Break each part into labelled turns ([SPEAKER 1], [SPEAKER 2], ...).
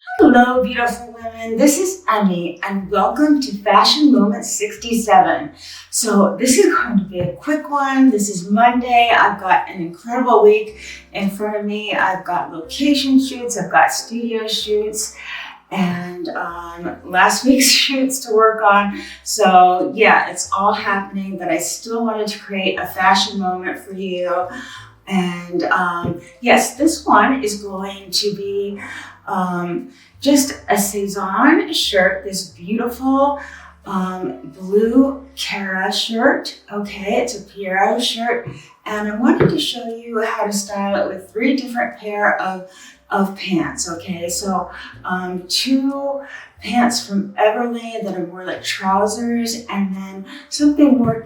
[SPEAKER 1] Hello, beautiful women. This is Emmie, and welcome to Fashion Moment 67. So this is going to be a quick one. This is Monday. I've got an incredible week in front of me. I've got location shoots, I've got studio shoots, and last week's shoots to work on. So yeah, it's all happening, but I still wanted to create a fashion moment for you. And yes, this one is going to be just a Sezane shirt, this beautiful blue Cara shirt. Okay, it's a Piero shirt, and I wanted to show you how to style it with 3 different pair of pants. Okay, so 2 pants from Everlane that are more like trousers, and then something more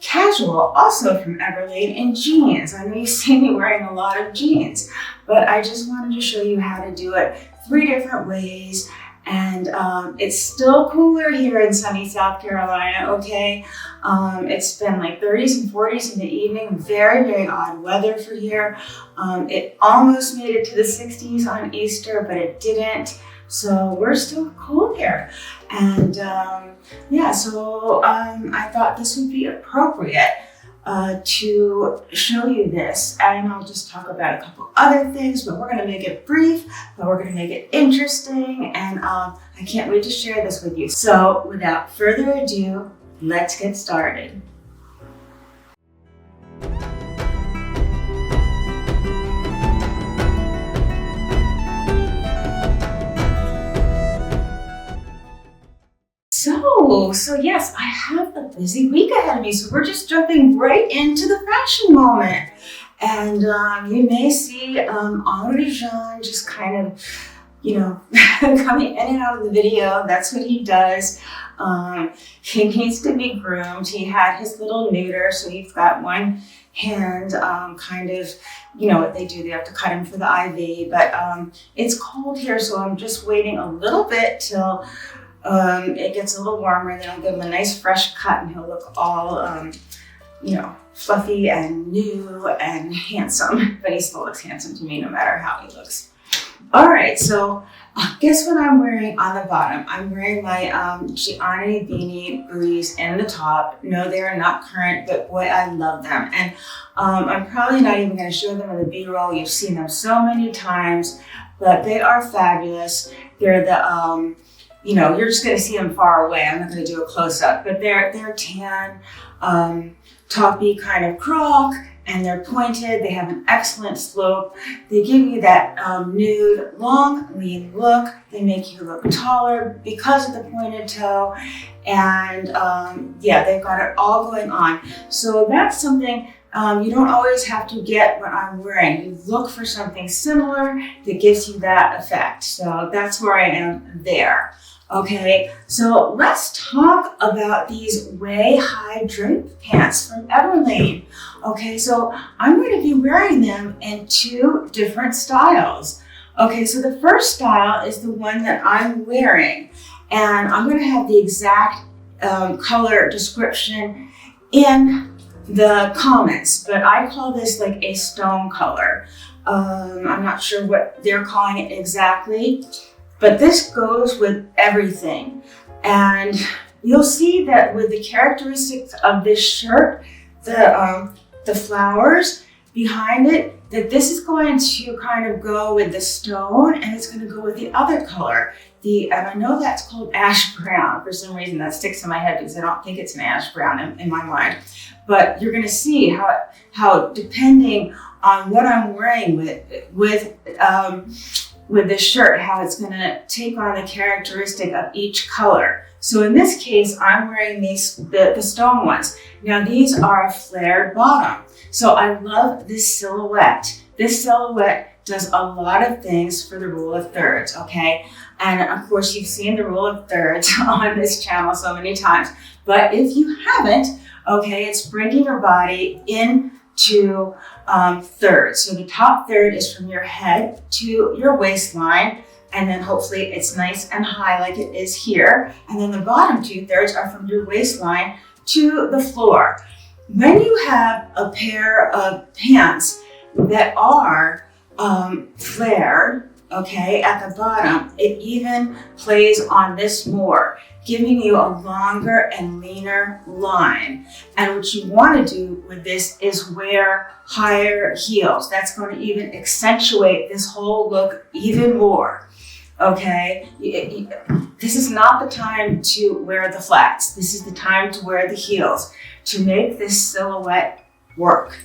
[SPEAKER 1] casual, also from Everlane, in jeans. I know you see me wearing a lot of jeans, but I just wanted to show you how to do it 3 different ways. And it's still cooler here in sunny South Carolina, okay? It's been like 30s and 40s in the evening, very, very odd weather for here. It almost made it to the 60s on Easter, but it didn't. So we're still cool here. And yeah, so I thought this would be appropriate to show you this. And I'll just talk about a couple other things, but we're gonna make it brief, but we're gonna make it interesting. And I can't wait to share this with you. So without further ado, let's get started. So yes, I have a busy week ahead of me, so we're just jumping right into the fashion moment. And you may see Henri Jean just kind of, you know, coming in and out of the video. That's what he does. He needs to be groomed. He had his little neuter, so he's got one hand kind of, you know what they do, they have to cut him for the IV, but it's cold here, so I'm just waiting a little bit till it gets a little warmer, and then I'll give him a nice fresh cut and he'll look all, you know, fluffy and new and handsome. But he still looks handsome to me no matter how he looks. All right, so guess what I'm wearing on the bottom? I'm wearing my Gianni Beanie booties in the top. No, they are not current, but boy, I love them. And I'm probably not even going to show them in the B-roll. You've seen them so many times, but they are fabulous. They're the you know, you're just going to see them far away. I'm not going to do a close-up, but they're tan, toppy kind of croc, and they're pointed. They have an excellent slope. They give you that nude, long, lean look. They make you look taller because of the pointed toe, and yeah, they've got it all going on. So that's something you don't always have to get what I'm wearing. You look for something similar that gives you that effect. So that's where I am there. Okay, so let's talk about these way high drape pants from Everlane. Okay, so I'm going to be wearing them in 2 different styles. Okay, so the first style is the one that I'm wearing, and I'm going to have the exact color description in the comments, but I call this like a stone color. I'm not sure what they're calling it exactly, but this goes with everything. And you'll see that with the characteristics of this shirt, the flowers behind it, that this is going to kind of go with the stone, and it's going to go with the other color. And I know that's called ash brown. For some reason that sticks in my head because I don't think it's an ash brown in my mind. But you're going to see how depending on what I'm wearing with this shirt, how it's going to take on the characteristic of each color. So in this case, I'm wearing the stone ones. Now these are a flared bottom. So I love this silhouette. This silhouette does a lot of things for the rule of thirds, okay? And of course, you've seen the rule of thirds on this channel so many times. But if you haven't, okay, it's bringing your body into thirds. So the top third is from your head to your waistline, and then hopefully it's nice and high like it is here. And then the bottom 2/3 are from your waistline to the floor. When you have a pair of pants that are flared, okay, at the bottom, it even plays on this more, giving you a longer and leaner line. And what you want to do with this is wear higher heels. That's going to even accentuate this whole look even more, okay? This is not the time to wear the flats. This is the time to wear the heels to make this silhouette work,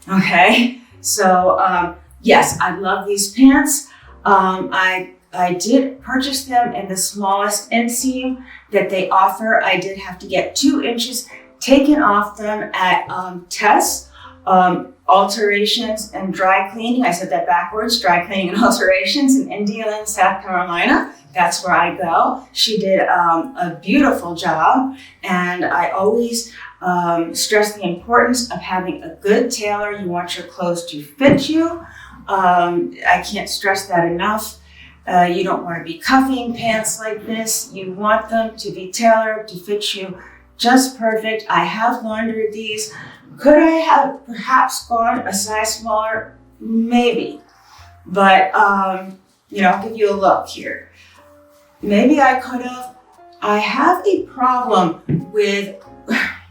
[SPEAKER 1] okay? So yes, I love these pants. I did purchase them in the smallest inseam that they offer. I did have to get 2 inches taken off them at Tess, Alterations and Dry Cleaning. I said that backwards, Dry Cleaning and Alterations in Indiana, South Carolina. That's where I go. She did a beautiful job, and I always stress the importance of having a good tailor. You want your clothes to fit you. I can't stress that enough. You don't want to be cuffing pants like this. You want them to be tailored to fit you just perfect. I have laundered these. Could I have perhaps gone a size smaller? Maybe. But, you know, I'll give you a look here. Maybe I could have. I have a problem with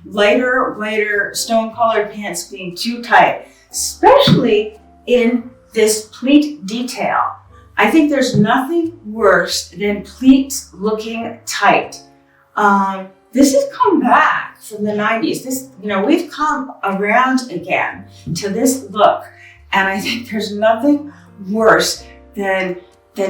[SPEAKER 1] lighter, whiter, stone-colored pants being too tight, especially in this pleat detail. I think there's nothing worse than pleats looking tight. This has come back from the 90s. This, you know, we've come around again to this look, and I think there's nothing worse than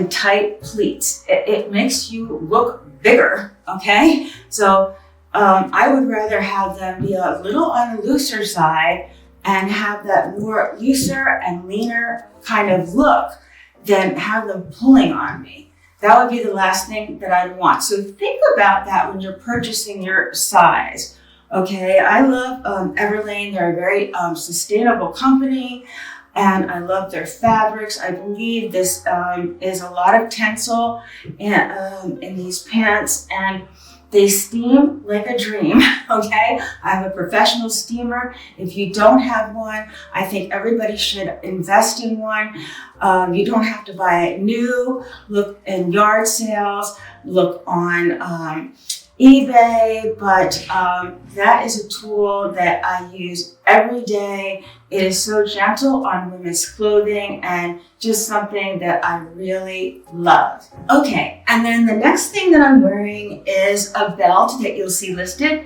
[SPEAKER 1] tight pleats. It makes you look bigger, okay? So I would rather have them be a little on the looser side and have that more looser and leaner kind of look than have them pulling on me. That would be the last thing that I'd want. So think about that when you're purchasing your size. Okay, I love Everlane. They're a very sustainable company, and I love their fabrics. I believe this is a lot of Tencel in these pants, and they steam like a dream, okay? I have a professional steamer. If you don't have one, I think everybody should invest in one. You don't have to buy it new. Look in yard sales, look on eBay, but that is a tool that I use every day. It is so gentle on women's clothing and just something that I really love. Okay, and then the next thing that I'm wearing is a belt that you'll see listed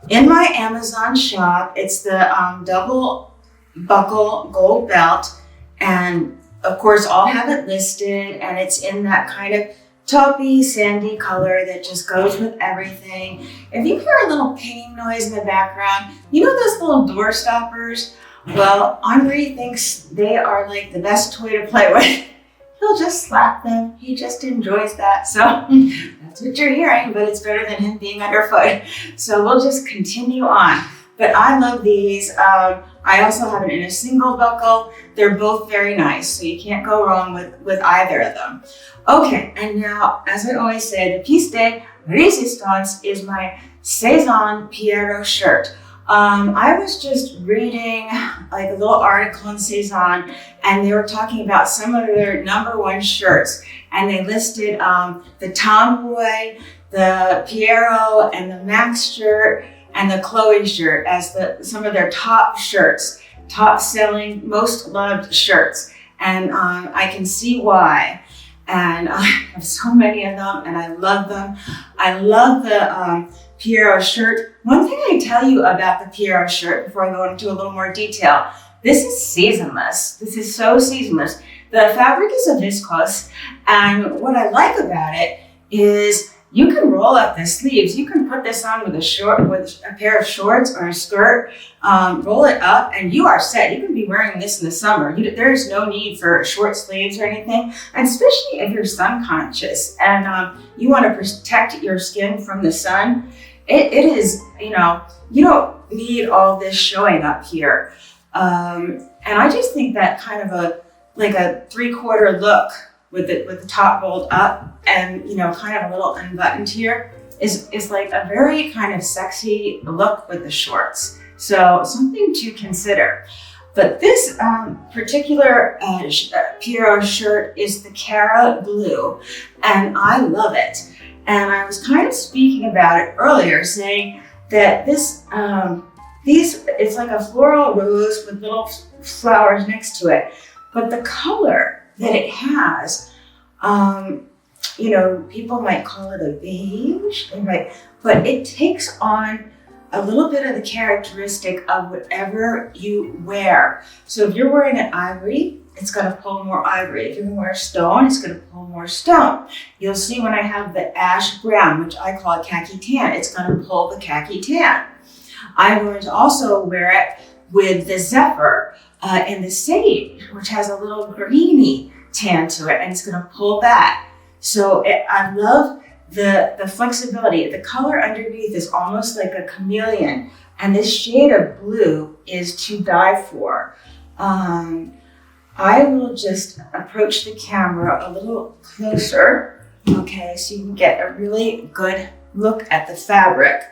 [SPEAKER 1] in my Amazon shop. It's the double buckle gold belt, and of course I'll have it listed, and it's in that kind of taupey, sandy color that just goes with everything. If you hear a little pinging noise in the background, you know those little door stoppers? Well, Henri thinks they are like the best toy to play with. He'll just slap them. He just enjoys that. So that's what you're hearing, but it's better than him being underfoot. So we'll just continue on. But I love these. I also have it in a single buckle. They're both very nice, so you can't go wrong with either of them. Okay, and now, as I always say, the piece de resistance is my Sezane Piero shirt. I was just reading like a little article on Sezane, and they were talking about some of their #1 shirts, and they listed the Tomboy, the Piero, and the Max shirt, and the Chloe shirt as some of their top shirts, top selling, most loved shirts. And I can see why. And I have so many of them, and I love them. I love the Piero shirt. One thing I tell you about the Piero shirt before I go into a little more detail, this is seasonless. This is so seasonless. The fabric is a viscose, and what I like about it is you can roll up the sleeves. You can put this on with a pair of shorts or a skirt, roll it up, and you are set. You can be wearing this in the summer. There's no need for short sleeves or anything, and especially if you're sun conscious and you want to protect your skin from the sun. It is, you know, you don't need all this showing up here. And I just think that kind of a 3/4 look with the top rolled up and, you know, kind of a little unbuttoned here is like a very kind of sexy look with the shorts. So something to consider. But this particular Piero shirt is the Cara blue, and I love it. And I was kind of speaking about it earlier, saying that this, it's like a floral rose with little flowers next to it. But the color that it has, you know, people might call it a beige, but it takes on a little bit of the characteristic of whatever you wear. So if you're wearing an ivory, it's going to pull more ivory. If you're going to wear stone, it's going to pull more stone. You'll see when I have the ash brown, which I call a khaki tan, it's going to pull the khaki tan. I'm going to also wear it with the ZEPHYR in the sage, which has a little greeny tan to it, and it's going to pull that. So I love the flexibility. The color underneath is almost like a chameleon, and this shade of blue is to die for. I will just approach the camera a little closer, okay, so you can get a really good look at the fabric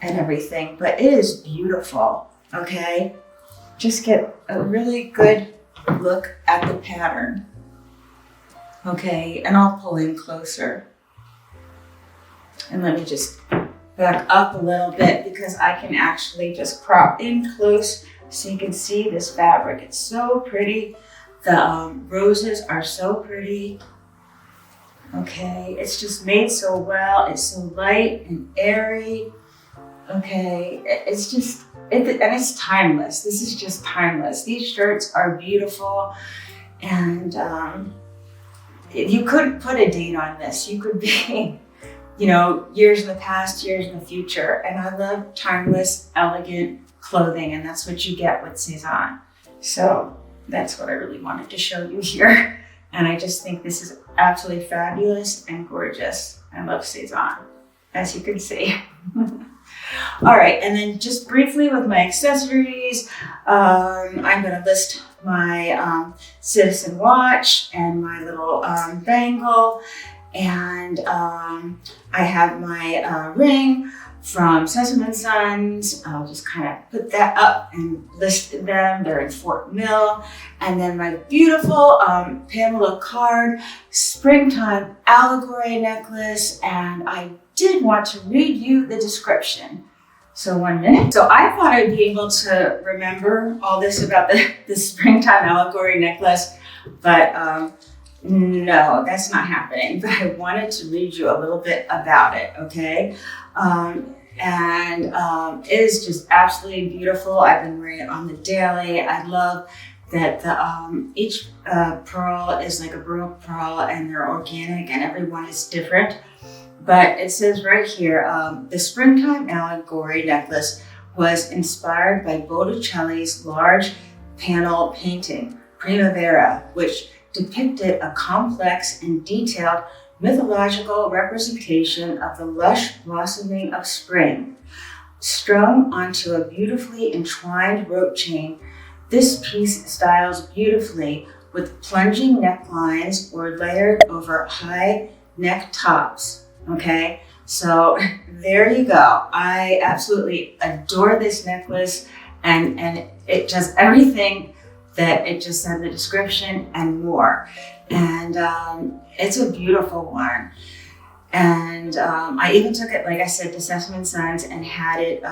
[SPEAKER 1] and everything, but it is beautiful, okay? Just get a really good look at the pattern, okay? And I'll pull in closer. And let me just back up a little bit because I can actually just crop in close so you can see this fabric. It's so pretty. The roses are so pretty. Okay, it's just made so well. It's so light and airy. Okay, it's just, and it's timeless. This is just timeless. These shirts are beautiful. And you could put a date on this. You could be, you know, years in the past, years in the future. And I love timeless, elegant clothing, and that's what you get with Sezane. So that's what I really wanted to show you here. And I just think this is absolutely fabulous and gorgeous. I love Sezane, as you can see. All right, and then just briefly with my accessories, I'm gonna list my citizen watch and my little bangle. And I have my ring from Sessoms & Sons. I'll just kind of put that up and list them. They're in Fort Mill. And then my beautiful Pamela card, springtime allegory necklace. And I did want to read you the description. So 1 minute. So I thought I'd be able to remember all this about the springtime allegory necklace, but no, that's not happening. But I wanted to read you a little bit about it, okay? It is just absolutely beautiful. I've been wearing it on the daily. I love that each pearl is like a Baroque pearl, and they're organic, and everyone is different. But it says right here, the springtime allegory necklace was inspired by Botticelli's large panel painting, Primavera, which depicted a complex and detailed mythological representation of the lush blossoming of spring. Strung onto a beautifully entwined rope chain, this piece styles beautifully with plunging necklines or layered over high neck tops. Okay, so there you go. I absolutely adore this necklace, and it does everything that it just said in the description and more. And it's a beautiful one. And I even took it, like I said, to Sessoms & Sons and had it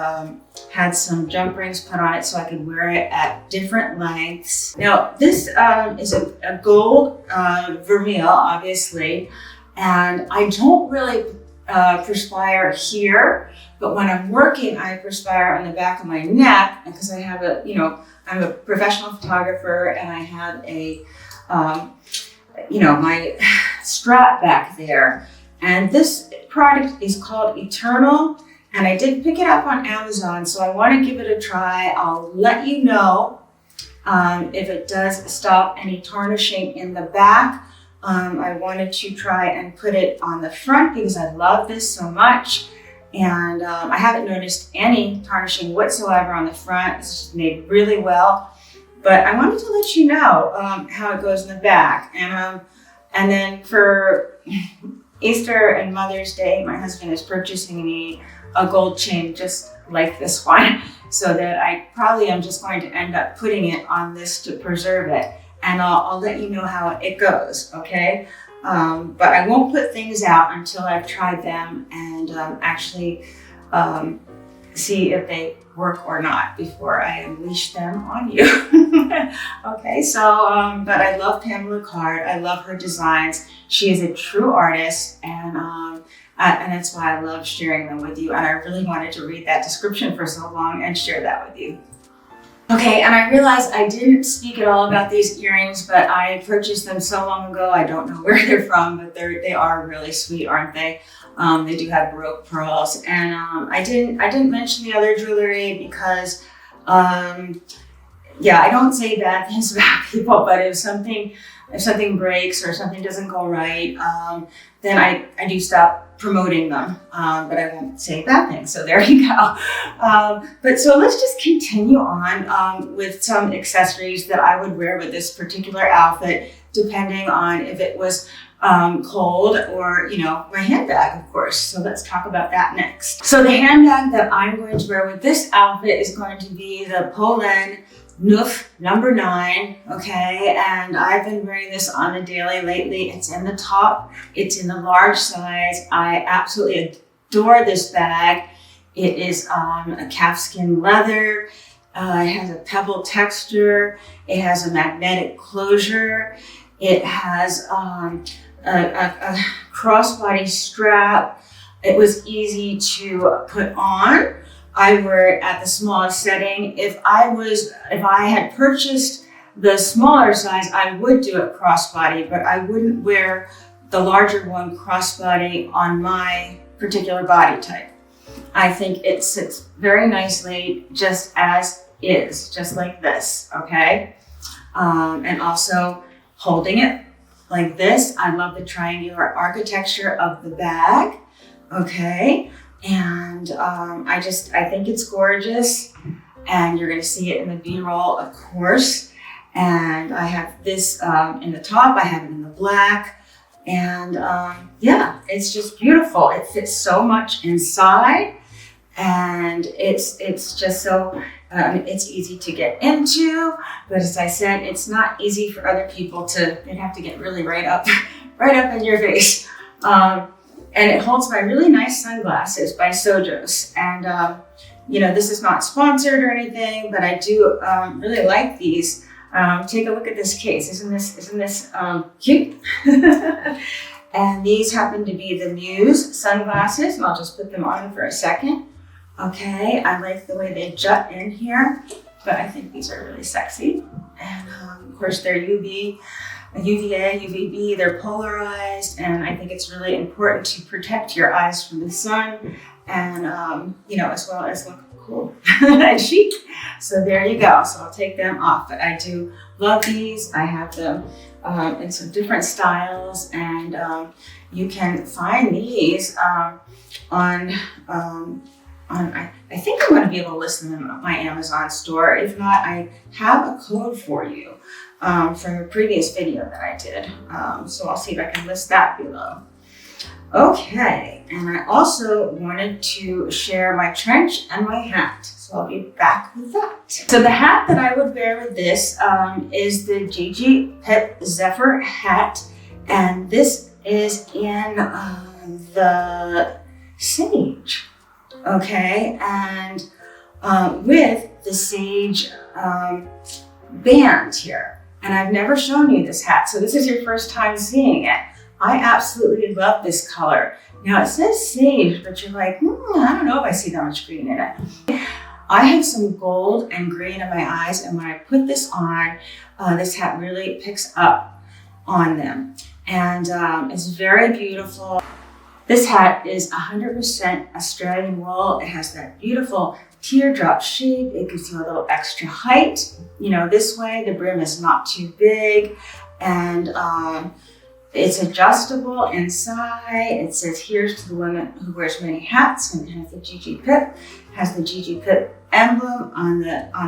[SPEAKER 1] had some jump rings put on it so I could wear it at different lengths. Now this is a gold vermeil, obviously. And I don't really perspire here, but when I'm working, I perspire on the back of my neck because I have I'm a professional photographer, and I have a, my strap back there. And this product is called Eternal, and I did pick it up on Amazon, so I want to give it a try. I'll let you know if it does stop any tarnishing in the back. I wanted to try and put it on the front because I love this so much. And I haven't noticed any tarnishing whatsoever on the front. It's just made really well. But I wanted to let you know how it goes in the back. And then for Easter and Mother's Day, my husband is purchasing me a gold chain just like this one. so that I probably am just going to end up putting it on this to preserve it. And I'll let you know how it goes, okay? But I won't put things out until I've tried them and actually see if they work or not before I unleash them on you. Okay, so, but I love Pamela Card. I love her designs. She is a true artist, and that's why I love sharing them with you. And I really wanted to read that description for so long and share that with you. Okay, and I realized I didn't speak at all about these earrings, but I purchased them so long ago. I don't know where they're from, but they are really sweet, aren't they? They do have Baroque pearls, and I didn't mention the other jewelry because, yeah, I don't say bad things about people, but if something breaks or something doesn't go right, then I do stop promoting them, but I won't say bad things. So there you go. But so let's just continue on with some accessories that I would wear with this particular outfit, depending on if it was cold or, you know, my handbag, of course. So let's talk about that next. So the handbag that I'm going to wear with this outfit is going to be the Polene Noof number 9, okay, and I've been wearing this on the daily lately. It's in the top, it's in the large size. I absolutely adore this bag. It is a calfskin leather. It has a pebble texture. It has a magnetic closure. It has a crossbody strap. It was easy to put on. I wear it at the smallest setting. If I had purchased the smaller size, I would do it crossbody, but I wouldn't wear the larger one crossbody on my particular body type. I think it sits very nicely just as is, just like this, okay? And also holding it like this. I love the triangular architecture of the bag, okay? And I think it's gorgeous, and you're going to see it in the B-roll, of course. And I have this in the top, I have it in the black, and yeah, it's just beautiful. It fits so much inside, and it's just so, it's easy to get into, but as I said, it's not easy for other people to, they'd have to get really right up in your face. And it holds my really nice sunglasses by Sojos. And, you know, this is not sponsored or anything, but I do really like these. Take a look at this case. Isn't this cute? And these happen to be the Muse sunglasses, and I'll just put them on for a second. Okay, I like the way they jut in here, but I think these are really sexy. And of course, they're UVA, UVB, they're polarized, and I think it's really important to protect your eyes from the sun, and you know, as well as look cool and chic. So there you go. So I'll take them off, but I do love these. I have them in some different styles, and you can find these on I think I'm going to be able to list them in my Amazon store. If not, I have a code for you from a previous video that I did. So I'll see if I can list that below. Okay, and I also wanted to share my trench and my hat. So I'll be back with that. So the hat that I would wear with this is the GIGI Pip ZEPHYR hat. And this is in the sage. Okay, and with the sage band here. And I've never shown you this hat, so this is your first time seeing it. I absolutely love this color. Now it says sage, but you're like, I don't know if I see that much green in it. I have some gold and green in my eyes, and when I put this on, this hat really picks up on them. And it's very beautiful. This hat is 100% Australian wool. It has that beautiful teardrop shape. It gives you a little extra height. You know, this way the brim is not too big, and it's adjustable inside. It says, here's to the woman who wears many hats, and it has the GIGI Pip. It has the GIGI Pip emblem on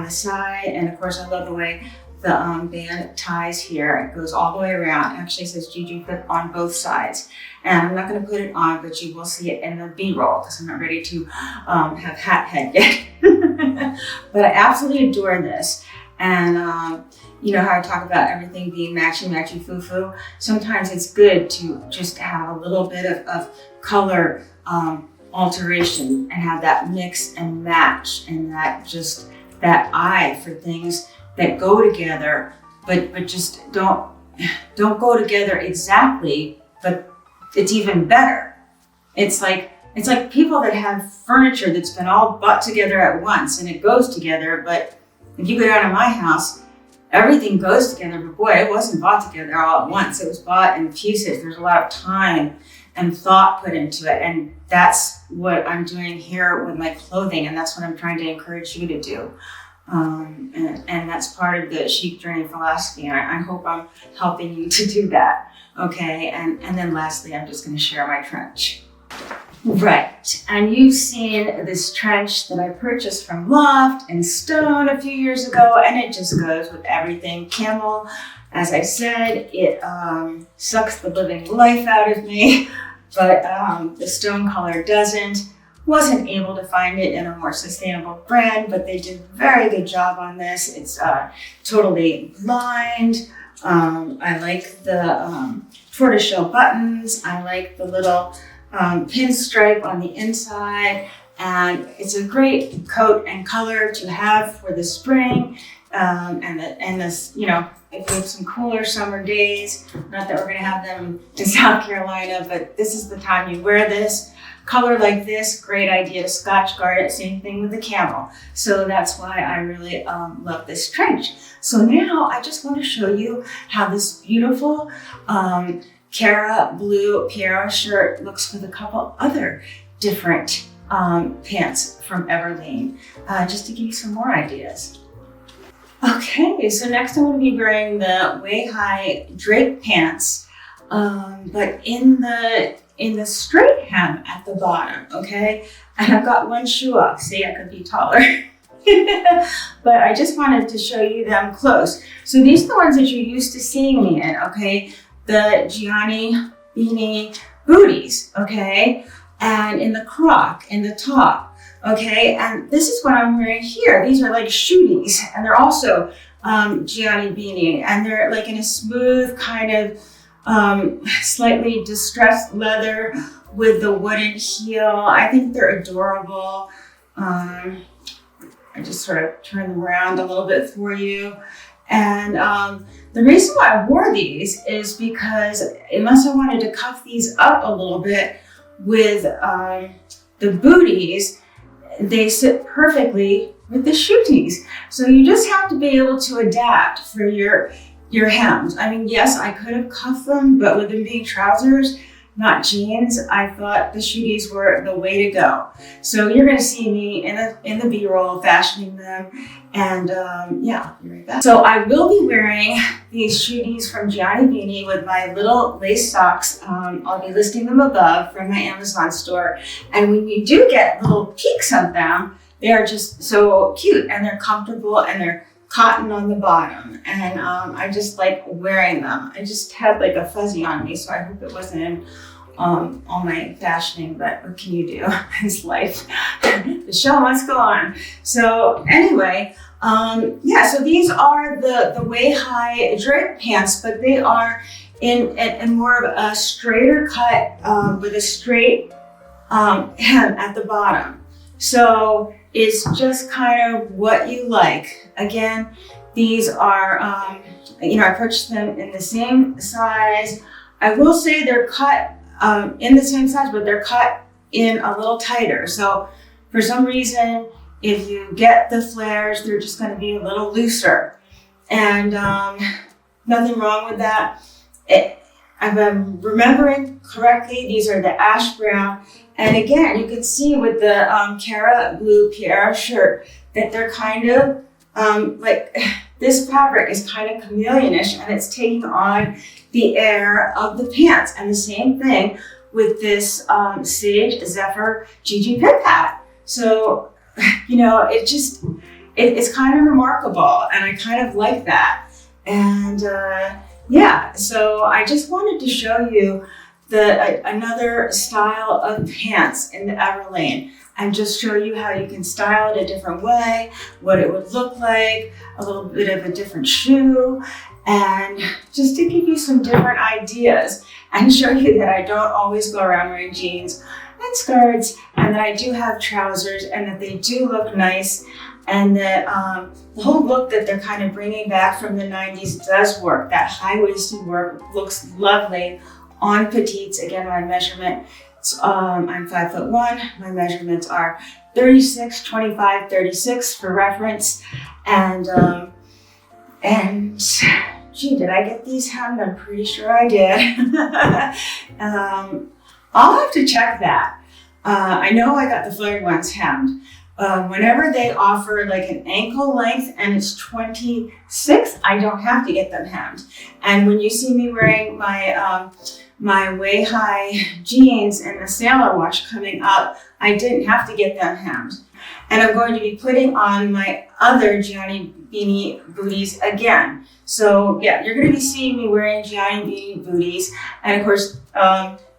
[SPEAKER 1] the side, and of course I love the way the band ties here. It goes all the way around. It actually says GIGI Pip on both sides. And I'm not going to put it on, but you will see it in the B-roll because I'm not ready to have hat head yet. But I absolutely adore this. And you know how I talk about everything being matchy foo-foo? Sometimes it's good to just have a little bit of color alteration and have that mix and match, and that eye for things that go together, but just don't go together exactly, but it's even better. It's like people that have furniture that's been all bought together at once and it goes together, but if you go down to my house, everything goes together, but boy, it wasn't bought together all at once. It was bought in pieces. There's a lot of time and thought put into it, and that's what I'm doing here with my clothing, and that's what I'm trying to encourage you to do. And that's part of the chic journey philosophy, and I hope I'm helping you to do that. Okay, and then lastly, I'm just going to share my trench. Right, and you've seen this trench that I purchased from Loft in Stone a few years ago, and it just goes with everything. Camel, as I said, it sucks the living life out of me, but the Stone color doesn't. Wasn't able to find it in a more sustainable brand, but they did a very good job on this. It's totally lined. I like the tortoiseshell buttons. I like the little pinstripe on the inside, and it's a great coat and color to have for the spring. And this, you know, if we have some cooler summer days, not that we're gonna have them in South Carolina, but this is the time you wear this. Color like this, great idea to Scotch guard it, same thing with the camel. So that's why I really love this trench. So now I just want to show you how this beautiful Cara blue Piero shirt looks with a couple other different pants from Everlane, just to give you some more ideas. Okay, so next I'm going to be wearing the way-high drape pants, but in the straight hem at the bottom, okay? And I've got one shoe off. See, I could be taller. But I just wanted to show you them close. So these are the ones that you're used to seeing me in, okay? The Gianni Beanie booties, okay? And in the croc, in the top, okay? And this is what I'm wearing here. These are like Shooties, and they're also Gianni Beanie, and they're like in a smooth kind of slightly distressed leather with the wooden heel. I think they're adorable. I just sort of turn them around a little bit for you. And the reason why I wore these is because unless I wanted to cuff these up a little bit with the booties, they sit perfectly with the Shooties. So you just have to be able to adapt for your hems. I mean, yes, I could have cuffed them, but with them being trousers, not jeans, I thought the Shooties were the way to go. So you're gonna see me in the B-roll fashioning them, and yeah, I'll be right back. So I will be wearing these Shooties from Gianni Beanie with my little lace socks. I'll be listing them above from my Amazon store. And when you do get little peeks of them, they are just so cute, and they're comfortable, and they're cotton on the bottom, and I just like wearing them. I just had like a fuzzy on me, so I hope it wasn't in all my fashioning, but what can you do? It's life. The show must go on. So anyway, yeah, so these are the way-high drape pants, but they are in more of a straighter cut with a straight hem at the bottom. So it's just kind of what you like. Again, these are, you know, I purchased them in the same size. I will say they're cut in the same size, but they're cut in a little tighter. So for some reason, if you get the flares, they're just going to be a little looser. And nothing wrong with that. If I'm remembering correctly, these are the ash brown. And again, you can see with the Cara blue Piero shirt that they're kind of like, this fabric is kind of chameleonish, and it's taking on the air of the pants. And the same thing with this Sage ZEPHYR GIGI pip hat. So, you know, it's kind of remarkable, and I kind of like that. And yeah, so I just wanted to show you another style of pants in the Everlane. and just show you how you can style it a different way, what it would look like, a little bit of a different shoe, and just to give you some different ideas and show you that I don't always go around wearing jeans and skirts, and that I do have trousers, and that they do look nice, and that the whole look that they're kind of bringing back from the 90s does work. That high-waisted work looks lovely on petites. Again, my measurement, I'm 5'1". My measurements are 36, 25, 36 for reference. And gee, did I get these hemmed? I'm pretty sure I did. I'll have to check that. I know I got the flared ones hemmed. Whenever they offer like an ankle length and it's 26, I don't have to get them hemmed. And when you see me wearing my my way-high jeans and the sailor wash coming up, I didn't have to get them hemmed. And I'm going to be putting on my other Gianni Beanie booties again. So yeah, you're going to be seeing me wearing Gianni Beanie booties. And of course,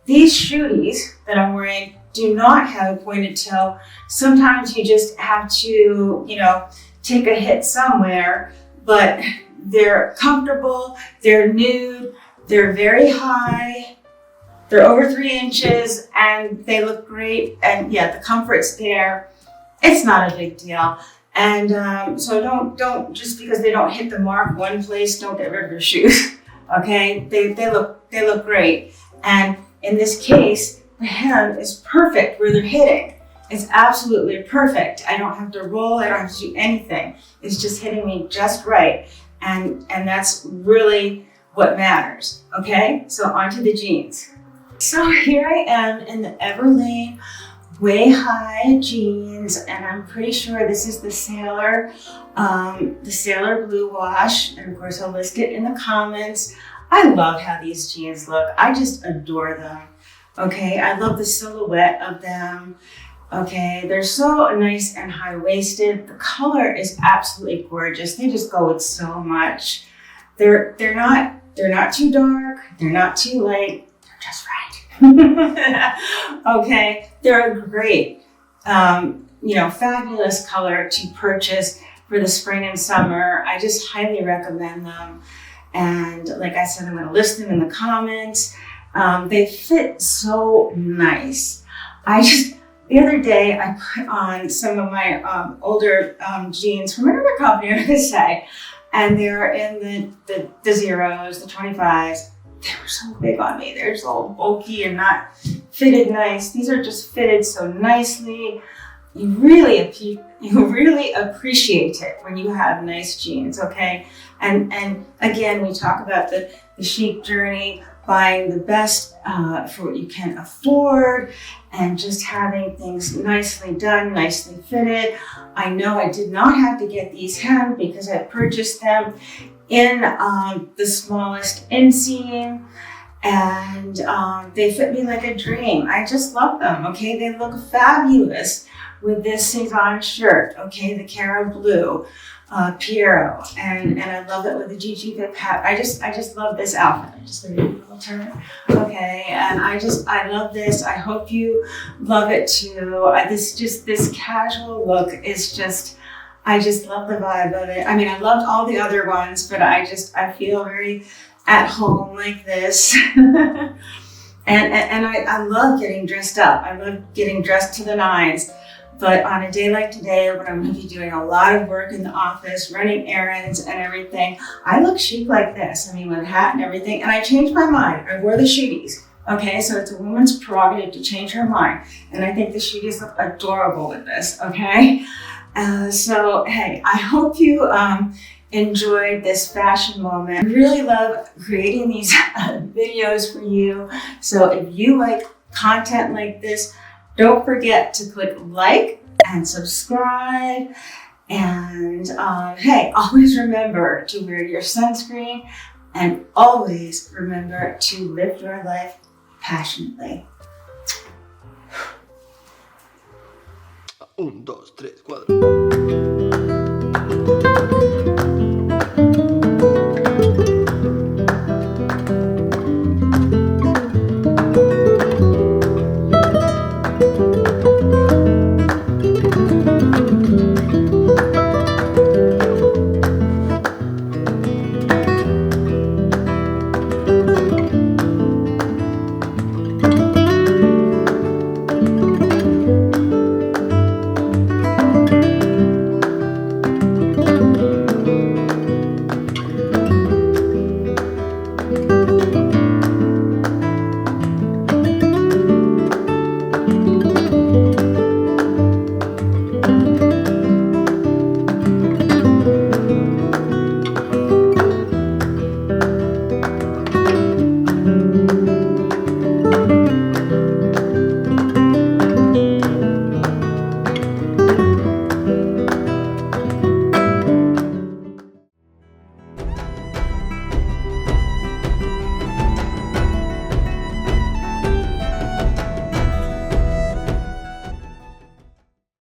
[SPEAKER 1] these Shooties that I'm wearing do not have a pointed toe. Sometimes you just have to, you know, take a hit somewhere, but they're comfortable, they're nude, they're very high, they're over 3 inches, and they look great. And yeah, the comfort's there. It's not a big deal. And so don't just because they don't hit the mark one place, don't get rid of your shoes. Okay, they look great. And in this case, the hem is perfect where they're hitting. It's absolutely perfect. I don't have to roll, I don't have to do anything. It's just hitting me just right. And that's really what matters, okay? So onto the jeans. So here I am in the Everlane way-high jeans, and I'm pretty sure this is the Sailor Blue wash. And of course I'll list it in the comments. I love how these jeans look. I just adore them. Okay, I love the silhouette of them. Okay, they're so nice and high-waisted. The color is absolutely gorgeous. They just go with so much. They're not too dark. They're not too light. They're just right. Okay, they're a great, fabulous color to purchase for the spring and summer. I just highly recommend them. And like I said, I'm going to list them in the comments. They fit so nice. The other day I put on some of my older jeans from another company, I'm going to say, and they're in the zeros, the 25s. They were so big on me. They're so bulky and not fitted nice. These are just fitted so nicely. You really appreciate it when you have nice jeans, okay? And again, we talk about the chic journey, buying the best for what you can afford, and just having things nicely done, nicely fitted. I know I did not have to get these hemmed because I purchased them in the smallest inseam, and they fit me like a dream. I just love them, okay? They look fabulous with this Sezane shirt, okay? The Cara blue. Piero, and I love it with the GIGI Vip hat. I just love this outfit. I'm just gonna do a little turn. Okay, and I love this. I hope you love it too. This casual look is I just love the vibe of it. I mean, I loved all the other ones, but I feel very at home like this. and I love getting dressed up. I love getting dressed to the nines. But on a day like today, when I'm going to be doing a lot of work in the office, running errands and everything, I look chic like this. I mean, with a hat and everything. And I changed my mind. I wore the Shooties. Okay, so it's a woman's prerogative to change her mind. And I think the Shooties look adorable with this, okay? So, hey, I hope you enjoyed this fashion moment. I really love creating these videos for you. So if you like content like this, don't forget to click like and subscribe. And hey, always remember to wear your sunscreen, and always remember to live your life passionately.
[SPEAKER 2] 1, 2, 3, 4.